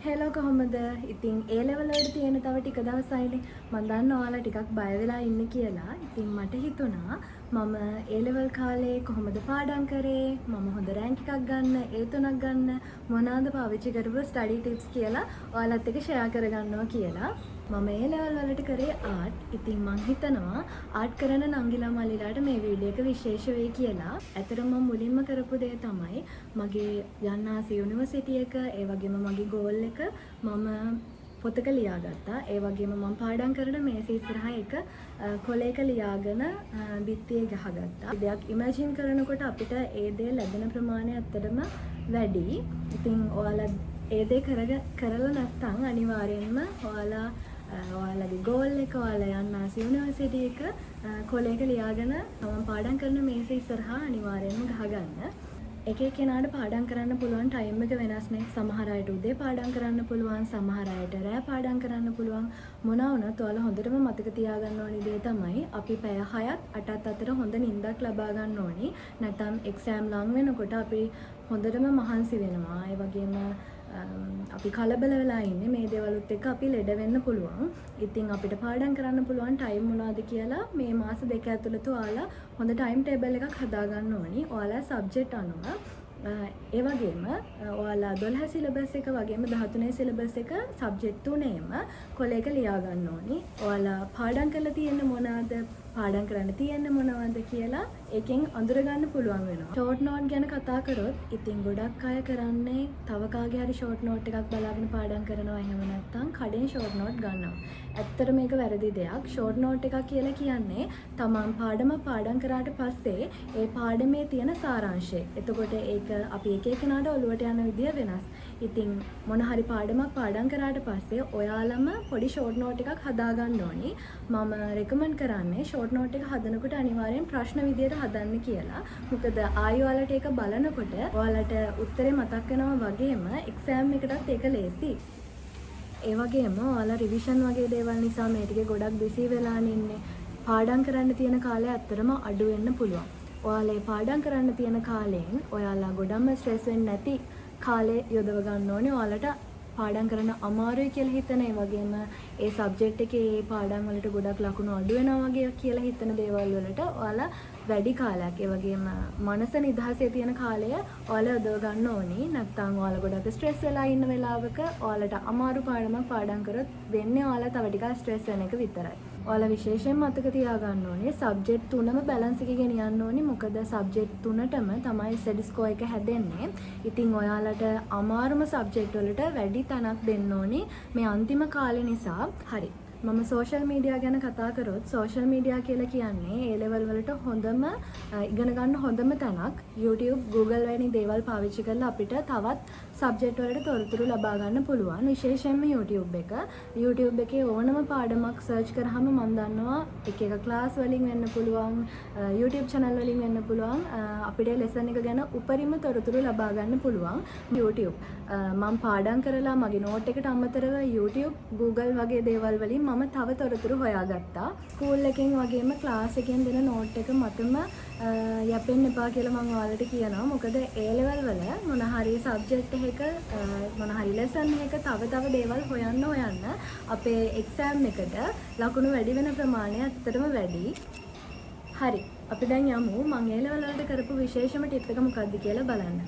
Hello කොහොමද? ඉතින් ඒ level වලට තියෙන තව ටික දවසයිනේ. මම දන්නවා ඔයාලා ටිකක් බය වෙලා ඉන්නේ කියලා. ඉතින් මට හිතුණා මම ඒ ලෙවල් කාලේ කොහොමද පාඩම් කරේ? මම හොඳ රෑන්ක් එකක් ගන්න, A3ක් ගන්න මොනවාද පාවිච්චි කරපු ස්ටඩි ටිප්ස් කියලා ඔයාලත් එක්ක ෂෙයා කරගන්නවා කියලා. මම ඒ ලෙවල් වලට කරේ ආර්ට්. ඉතින් මං හිතනවා ආර්ට් කරන නංගිලා මල්ලිලාට මේ වීඩියෝ එක විශේෂ වෙයි කියලා. ඇත්තටම මම මුලින්ම කරපු දේ තමයි මගේ යන්න ආස යුනිවර්සිටි එක, ඒ වගේම මගේ ගෝල් එක මම පොතක ලියාගත්තා. ඒ වගේම මම පාඩම් කරන මේස ඉස්සරහා එක කොලයක ලියාගෙන බිත්තියේ ගහගත්තා. දෙයක් ඉමැජින් කරනකොට අපිට ඒ දේ ලැබෙන ප්‍රමාණය ඇත්තටම වැඩි. ඉතින් ඔයාලා ඒ දේ කරලා නැත්නම් අනිවාර්යෙන්ම ඔයාලගේ ගෝල් එක, ඔයාලා යන්න ආස යුනිවර්සිටි එක කොලයක ලියාගෙන මම පාඩම් කරන මේස ඉස්සරහා අනිවාර්යෙන්ම ගහගන්න. එක එක්කෙනාට පාඩම් කරන්න පුළුවන් ටයිම් එක වෙනස් නේ. සමහර අයට උදේ පාඩම් කරන්න පුළුවන්, සමහර අයට රෑ පාඩම් කරන්න පුළුවන්. මොනවා වුණත් ඔයාලා හොඳටම මතක තියාගන්න ඕනි දේ තමයි අපි පැය 6ත් 8ත් අතර හොඳ නිින්දක් ලබා ගන්න ඕනි. නැත්නම් එක්සෑම් ලඟ වෙනකොට අපි හොඳටම මහන්සි වෙනවා. ඒ වගේම අපි කලබල වෙලා ඉන්නේ මේ දේවලුත් එක්ක අපි ලෙඩ වෙන්න පුළුවන්. ඉතින් අපිට පාඩම් කරන්න පුළුවන් ටයිම් මොනවද කියලා මේ මාස දෙක ඇතුළත ඔයාලා හොඳ ටයිම් ටේබල් එකක් හදාගන්න ඕනි. ඔයාලා සබ්ජෙක්ට් අනුව ඒ වගේම ඔයාලා 12 සිලබස් එක වගේම 13 සිලබස් එක සබ්ජෙක්ට් තුනේම කොලයක ලියා ගන්න ඕනි. ඔයාලා පාඩම් කරලා තියෙන මොනවාද, පාඩම් කරන්න තියෙන්නේ මොනවද කියලා එකෙන් අඳුර ගන්න පුළුවන් වෙනවා. ෂෝට් නෝට් ගැන කතා කරොත් ඉතින් ගොඩක් අය කරන්නේ තව කාගේ හරි ෂෝට් නෝට් එකක් බලාගෙන පාඩම් කරනවා. එහෙම නැත්නම් කඩෙන් ෂෝට් නෝට් ගන්නවා. ඇත්තට මේක වැරදි දෙයක්. ෂෝට් නෝට් එකක් කියලා කියන්නේ තමන් පාඩම් කරාට පස්සේ ඒ පාඩමේ තියෙන සාරාංශය. එතකොට ඒක අපි එක එකනාට ඔලුවට යන විදිය වෙනස්. ඉතින් මොන හරි පාඩමක් පාඩම් කරාට පස්සේ ඔයාලම පොඩි ෂෝට් නෝට් එකක් හදා ගන්න ඕනි. මම රෙකමන්ඩ් කරන්නේ ෂෝට් නෝට් එක හදනකොට අනිවාර්යෙන් ප්‍රශ්න විදියට හදන්න කියලා. මොකද ආයෙ ඔයාලට ඒක බලනකොට ඔයාලට උත්තරේ මතක් වෙනවා වගේම එක්සෑම් එකටත් ඒක ලේසි. ඒ වගේම ඔයාලා රිවිෂන් වගේ දේවල් නිසා මේ ටිකේ ගොඩක් බිසි වෙලා ඉන්නේ. පාඩම් කරන්න තියෙන කාලය ඇත්තටම අඩු වෙන්න පුළුවන්. ඔයාලා පාඩම් කරන්න තියෙන කාලයෙන් ඔයාලා ගොඩක්ම ස්ට්‍රෙස් වෙන්නේ නැති කාලේ යොදව ගන්න ඕනේ. ඔයාලට පාඩම් කරන්න අමාරුයි කියලා හිතන, ඒ වගේම ඒ සබ්ජෙක්ට් එකේ ඒ පාඩම් වලට ගොඩක් ලකුණු අඩු වෙනවා වගේ කියලා හිතන දේවල් වලට ඔයාලා වැඩි කාලයක්, ඒ වගේම මනස නිදහසේ තියෙන කාලය ඔයාලා යොදව ගන්න ඕනි. නැත්නම් ඔයාලා ගොඩක් ස්ට්‍රෙස් වෙලා ඉන්න වෙලාවක ඔයාලට අමාරු පාඩමක් පාඩම් කරොත් වෙන්නේ ඔයාලා තව ටිකක් ස්ට්‍රෙස් වෙන එක විතරයි. ඔයාලා විශේෂයෙන් මතක තියාගන්න ඕනේ සබ්ජෙක්ට් තුනම බැලන්ස් එකේ ගෙනියන්න ඕනේ. මොකද සබ්ජෙක්ට් තුනටම තමයි ස්ටඩි ස්කෝර් එක හැදෙන්නේ. ඉතින් ඔයාලට අමාරුම සබ්ජෙක්ට් වලට වැඩි තැනක් දෙන්න ඕනේ මේ අන්තිම කාලේ නිසා. හරි. මම සෝෂල් මීඩියා ගැන කතා කරොත් සෝෂල් මීඩියා කියලා කියන්නේ ඒ ලෙවල් වලට හොඳම ඉගෙන ගන්න හොඳම තැනක්. YouTube, Google වැනි දේවල් පාවිච්චි කරලා අපිට තවත් සබ්ජෙක්ට් වලට තොරතුරු ලබා ගන්න පුළුවන්. විශේෂයෙන්ම YouTube එක. YouTube එකේ ඕනම පාඩමක් සර්ච් කරාම මම දන්නවා එක එක ක්ලාස් වලින් වෙන්න පුළුවන්, YouTube channel වලින් වෙන්න පුළුවන්. අපිට ලෙසන් එක ගැන උපරිම තොරතුරු ලබා ගන්න පුළුවන් YouTube. මම පාඩම් කරලා මගේ නෝට් එකට අමතරව YouTube, Google වගේ දේවල් වලින් මම තව තොරතුරු හොයාගත්තා. ස්කූල් එකෙන් වගේම ක්ලාස් එකෙන් දෙන නෝට් එක මතම යැපෙන්න එපා කියලා මම ඔයාලට කියනවා. මොකද A level වල මොන හරි සබ්ජෙක්ට් එකක මොන හරි ලෙසන් එකක තව දේවල් හොයන්න අපේ එක්සෑම් එකට ලකුණු වැඩි වෙන ප්‍රමාණය ඇත්තටම වැඩි. හරි. අපි දැන් යමු මම A level වලට කරපු විශේෂම ටිප් එක මොකක්ද කියලා බලන්න.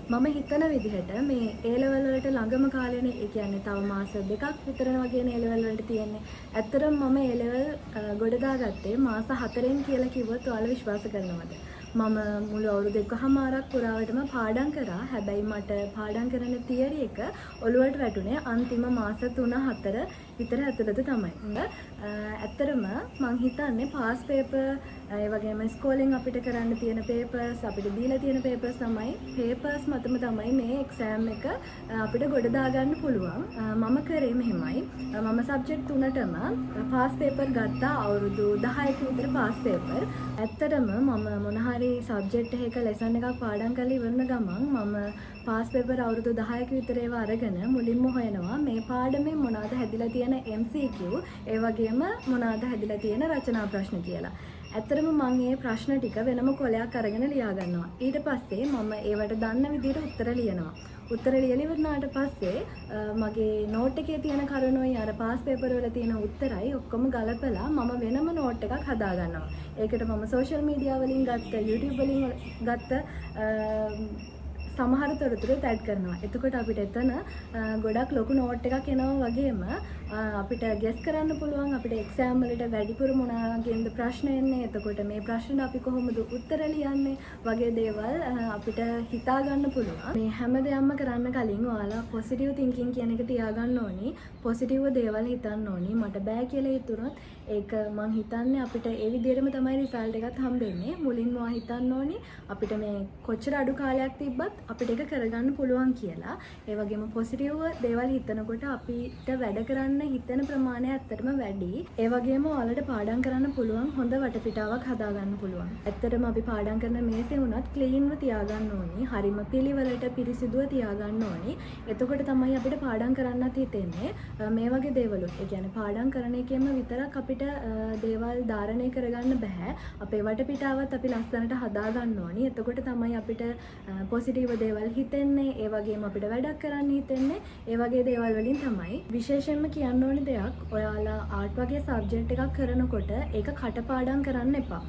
මම හිතන විදිහට මේ A level වලට ළඟම කාලේනේ, ඒ කියන්නේ තව මාස දෙකක් විතර වගේනේ A level වලට තියෙන්නේ. ඇත්තටම මම A level ගොඩ දාගත්තේ මාස 4න් කියලා කිව්වොත් ඔයාලා විශ්වාස කරනවද? මම මුළු අවුරුදු 1කමාරක් පුරාවටම පාඩම් කරා. හැබැයි මට පාඩම් කරන තියරි එක ඔළුවට වැටුනේ අන්තිම මාස 3-4 විතර ඇතුළත තමයි. ඇත්තටම මං හිතන්නේ පාස් පේපර්, ඒ වගේම ස්කෝලින් අපිට කරන්න තියෙන පේපර්ස්, අපිට දීලා තියෙන පේපර්ස් පේපර්ස් මතම තමයි මේ එක්සෑම් එක අපිට ගොඩ දාගන්න පුළුවන්. මම කරේ මෙහෙමයි. මම සබ්ජෙක්ට් තුනටම පාස් පේපර් ගත්තා. අවුරුදු 10ක විතර පාස් පේපර්. ඇත්තටම මම මොන හරි සබ්ජෙක්ට් එකක ලෙසන් එකක් පාඩම් කරලා ඉවරන ගමන් මම පාස් පේපර් අවුරුදු 10ක විතර ඒවා අරගෙන මුලින්ම හොයනවා මේ පාඩමේ මොනවද හැදිලා තියෙන MCQ, ඒ වගේම මොනවද හැදිලා තියෙන රචනා ප්‍රශ්න කියලා. ඇත්තටම මම මේ ප්‍රශ්න ටික වෙනම කොලයක් අරගෙන ලියා ගන්නවා. ඊට පස්සේ මම ඒවට දන්න විදිහට උත්තර ලියනවා. උත්තර ලියලා ඉවරනාට පස්සේ මගේ නෝට් එකේ තියෙන කරුණුයි අර පාස් පේපර් වල තියෙන උත්තරයි ඔක්කොම ගලපලා මම වෙනම නෝට් එකක් හදා ගන්නවා. ඒකට මම සෝෂල් මීඩියා වලින් ගත්ත YouTube වලින් ගත්ත සමහර තොරතුරු ඇඩ් කරනවා. එතකොට අපිට එතන ගොඩක් ලොකු නෝට් එකක් එනවා වගේම අපිට ගෙස් කරන්න පුළුවන් අපිට එක්සෑම් වලට වැඩිපුර මොනවාගෙන්ද ප්‍රශ්න එන්නේ. එතකොට මේ ප්‍රශ්නෙට අපි කොහොමද උත්තර ලියන්නේ වගේ දේවල් අපිට හිතා ගන්න පුළුවන්. මේ හැම දෙයක්ම කරන්න කලින් ඔයාලා පොසිටිව් තින්කින් කියන එක තියාගන්න ඕනි. පොසිටිව් දේවල් හිතන්න ඕනි. මට බෑ කියලා හිතුනොත් ඒක මං හිතන්නේ අපිට ඒ විදිහටම තමයි රිසල්ට් එකත් හම්බෙන්නේ. මුලින්ම ඔයා හිතන්න ඕනි අපිට මේ කොච්චර අඩු කාලයක් තිබ්බත් අපිට ඒක කරගන්න පුළුවන් කියලා. ඒ වගේම පොසිටිව් දේවල් හිතනකොට අපිට වැඩ කරන්න හිතන ප්‍රමාණය ඇත්තටම වැඩි. ඒ වගේම ඔයාලට පාඩම් කරන්න පුළුවන් හොඳ වටපිටාවක් හදාගන්න පුළුවන්. ඇත්තටම අපි පාඩම් කරන මේසේ වුණත් ක්ලීන්ව තියාගන්න ඕනි. හරිම පිළිවෙලට පිරිසිදුව තියාගන්න ඕනි. එතකොට තමයි අපිට පාඩම් කරන්නත් හිතෙන්නේ. මේ වගේ දේවලුත්. ඒ කියන්නේ පාඩම් කරන එකෙම විතරක් අපිට දේවල් ධාරණය කරගන්න බෑ. අපේ වටපිටාවත් අපි ලස්සනට හදාගන්න ඕනි. එතකොට තමයි අපිට පොසිටිව් දේවල් හිතෙන්නේ. ඒ වගේම අපිට වැඩක් කරන්න හිතෙන්නේ. ඒ වගේ දේවල් වලින් තමයි. විශේෂයෙන්ම කියන්න ඕනි දෙයක් ඔයාලා ආර්ට් වගේ සබ්ජෙක්ට් එකක් කරනකොට ඒක කටපාඩම් කරන්න එපා.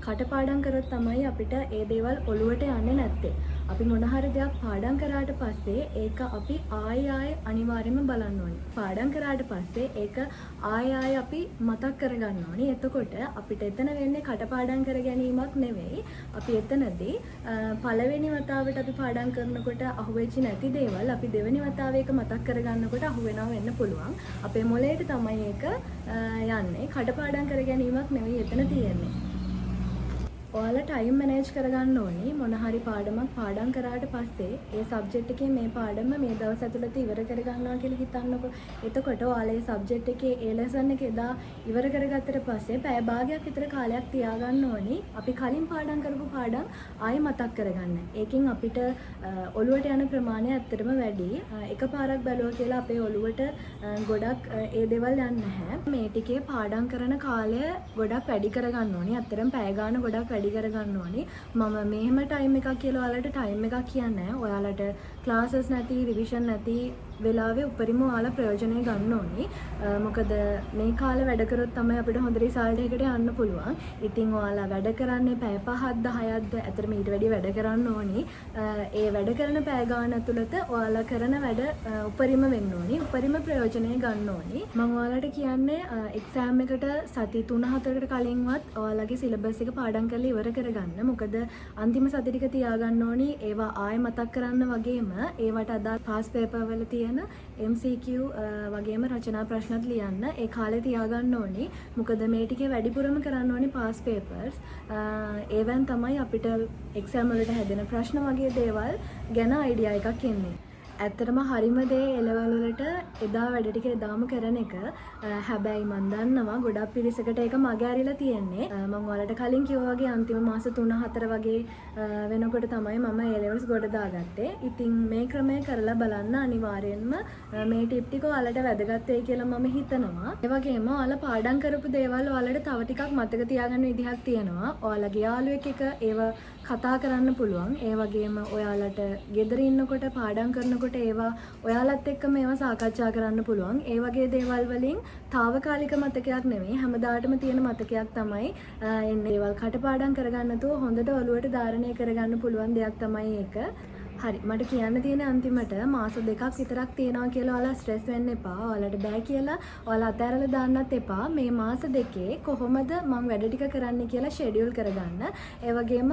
කටපාඩම් කරොත් තමයි අපිට ඒ දේවල් ඔලුවට යන්නේ නැත්තේ. අපි මොන හරි දෙයක් පාඩම් කරාට පස්සේ ඒක අපි ආයෙ අනිවාර්යයෙන්ම බලන්න ඕනේ. පාඩම් කරාට පස්සේ ඒක ආයෙ අපි මතක් කරගන්න ඕනේ. එතකොට අපිට එතන වෙන්නේ කටපාඩම් කර ගැනීමක් නෙවෙයි. අපි එතනදී පළවෙනි වතාවට අපි පාඩම් කරනකොට අහුවෙච්ච නැති දේවල් අපි දෙවෙනි වතාවේ ඒක මතක් කරගන්නකොට අහුවෙනවා වෙන්න පුළුවන්. අපේ මොළයට තමයි ඒක යන්නේ. කටපාඩම් කර ගැනීමක් නෙවෙයි එතන තියෙන්නේ. ඔයාලා ටයිම් මැනේජ් කරගන්න ඕනි. මොන හරි පාඩමක් පාඩම් කරාට පස්සේ ඒ සබ්ජෙක්ට් එකේ මේ පාඩම මේ දවස් ඇතුළත ඉවර කරගන්නවා කියලා හිතන්නකෝ. එතකොට ඔයාලා ඒ සබ්ජෙක්ට් එකේ ඒ ලෙසන් එක එදා ඉවර කරගත්තට පස්සේ පැය භාගයක් විතර කාලයක් තියාගන්න ඕනි. අපි කලින් පාඩම් කරපු පාඩම් ආයෙ මතක් කරගන්න. ඒකෙන් අපිට ඔළුවට යන ප්‍රමාණය ඇත්තටම වැඩි. එකපාරක් බැලුවා කියලා අපේ ඔළුවට ගොඩක් ඒ දේවල් යන්නේ නැහැ. මේ ටිකේ පාඩම් කරන කාලය ගොඩක් වැඩි කරගන්න ඕනි. ඇත්තටම පැය ගාන ගොඩක් වැඩි කරගන්න ඕනි. මම මෙහෙම ටයිම් එකක් කියලා ඔයාලට ටයිම් එකක් කියන්නේ නැහැ. ඔයාලට ක්ලාසස් නැති, රිවිෂන් නැති වෙලාවේ උපරිම ඔයාලා ප්‍රයෝජනය ගන්න ඕනි. මොකද මේ කාලේ වැඩ කරොත් තමයි අපිට හොඳ රිසල්ට් එකකට යන්න පුළුවන්. ඉතින් ඔයාලා වැඩ කරන්නේ පැය 5ක්ද 6ක්ද ඇත්තටම ඊට වැඩි වැඩ කරන්න ඕනි. ඒ වැඩ කරන පැය ගාන ඇතුළත ඔයාලා කරන වැඩ උපරිම වෙන්න ඕනි. උපරිම ප්‍රයෝජනය ගන්න ඕනි. මම ඔයාලට කියන්නේ එක්සෑම් එකට සති 3-4කට කලින්වත් ඔයාලගේ සිලබස් එක පාඩම් කරලා ඉවර කරගන්න. මොකද අන්තිම සති ටික තියාගන්න ඕනි. ඒවා ආයෙ මතක් කරන්න වගේම ඒවට අදාළ පාස් පේපර් වල තියෙන MCQ වගේම රචනා ප්‍රශ්නත් ලියන්න ඒ කාලේ තියාගන්න ඕනි. මොකද මේ ටිකේ වැඩිපුරම කරන්න ඕනි පාස් පේපර්ස්. ඒවෙන් තමයි අපිට එක්සෑම් වලට හැදෙන ප්‍රශ්න වගේ දේවල් ගැන අයිඩියා එකක් එන්නේ. ඇත්තටම හරිම දේ එලවල් වලට එදා වැඩ ටික එදාම කරන එක. හැබැයි මම දන්නවා ගොඩක් පිරිසකට ඒක මග ඇරිලා තියෙන්නේ. මම ඔයාලට කලින් කිව්වා වගේ අන්තිම මාස 3-4 වගේ වෙනකොට තමයි මම A levels ගොඩ දාගත්තේ. ඉතින් මේ ක්‍රමය කරලා බලන්න අනිවාර්යෙන්ම මේ ටිප් ටික ඔයාලට වැදගත් වෙයි කියලා මම හිතනවා. ඒ වගේම ඔයාලා පාඩම් කරපු දේවල් ඔයාලට තව ටිකක් මතක තියාගන්න විදිහක් තියෙනවා. ඔයාලගේ යාළුවෙක් එක්ක ඒව කතා කරන්න පුළුවන්. ඒ වගේම ඔයාලට ගෙදර ඉන්නකොට පාඩම් කරනකොට ඒවා ඔයාලත් එක්කම ඒවා සාකච්ඡා කරන්න පුළුවන්. ඒ වගේ දේවල් වලින් తాවකාලික මතකයක් නෙමෙයි හැමදාටම තියෙන මතකයක් තමයි එන්නේ. දේවල් කටපාඩම් කරගන්නතෝ හොඳට ඔළුවට ධාරණය කරගන්න පුළුවන් දෙයක් තමයි ඒක. හරි මට කියන්න තියෙන අන්තිමට මාස 2ක් විතරක් තියෙනවා කියලා ඔයාලා ස්ට්‍රෙස් වෙන්න එපා. ඔයාලට බෑ කියලා ඔයාලා අතහැරලා දාන්නත් එපා. මේ මාස දෙකේ කොහොමද මම වැඩ ටික කරන්න කියලා ෂෙඩියුල් කරගන්න. ඒ වගේම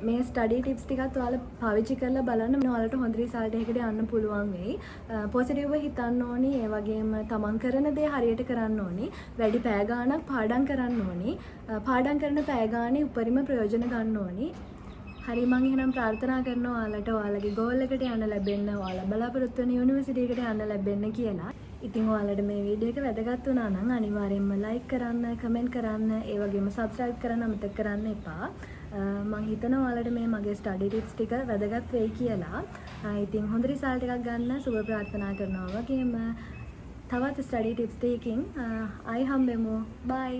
මේ ස්ටඩි ටිප්ස් ටිකත් ඔයාලා පාවිච්චි කරලා බලන්න ඔයාලට හොඳ රිසල්ට් එකකට යන්න පුළුවන් වෙයි. පොසිටිව්ව හිතන්න ඕනි. ඒ වගේම තමන් කරන දේ හරියට කරන්න ඕනි. වැඩි පැය ගාණක් පාඩම් කරන්න ඕනි. පාඩම් කරන පැය ගානේ උපරිම ප්‍රයෝජන ගන්න ඕනි. හරි මම එහෙනම් ප්‍රාර්ථනා කරනවා ඔයාලට ඔයාලගේ ගෝල් එකට යන්න ලැබෙන්න ඔයාලා බලාපොරොත්තු වෙන යුනිවර්සිටි එකට යන්න ලැබෙන්න කියලා. ඉතින් ඔයාලට මේ වීඩියෝ එක වැදගත් වුණා නම් අනිවාර්යෙන්ම ලයික් කරන්න, කමෙන්ට් කරන්න, ඒ වගේම සබ්ස්ක්‍රයිබ් කරන්න අමතක කරන්න එපා. මම හිතනවා ඔයාලට මේ මගේ ස්ටඩි ටිප්ස් ටික වැදගත් වෙයි කියලා. ඉතින් හොඳ රිසල්ට් එකක් ගන්න සුබ ප්‍රාර්ථනා කරනවා. වගේම තවත් ස්ටඩි ටිප්ස් ටිකකින් ආයි හම්බෙමු. බයි.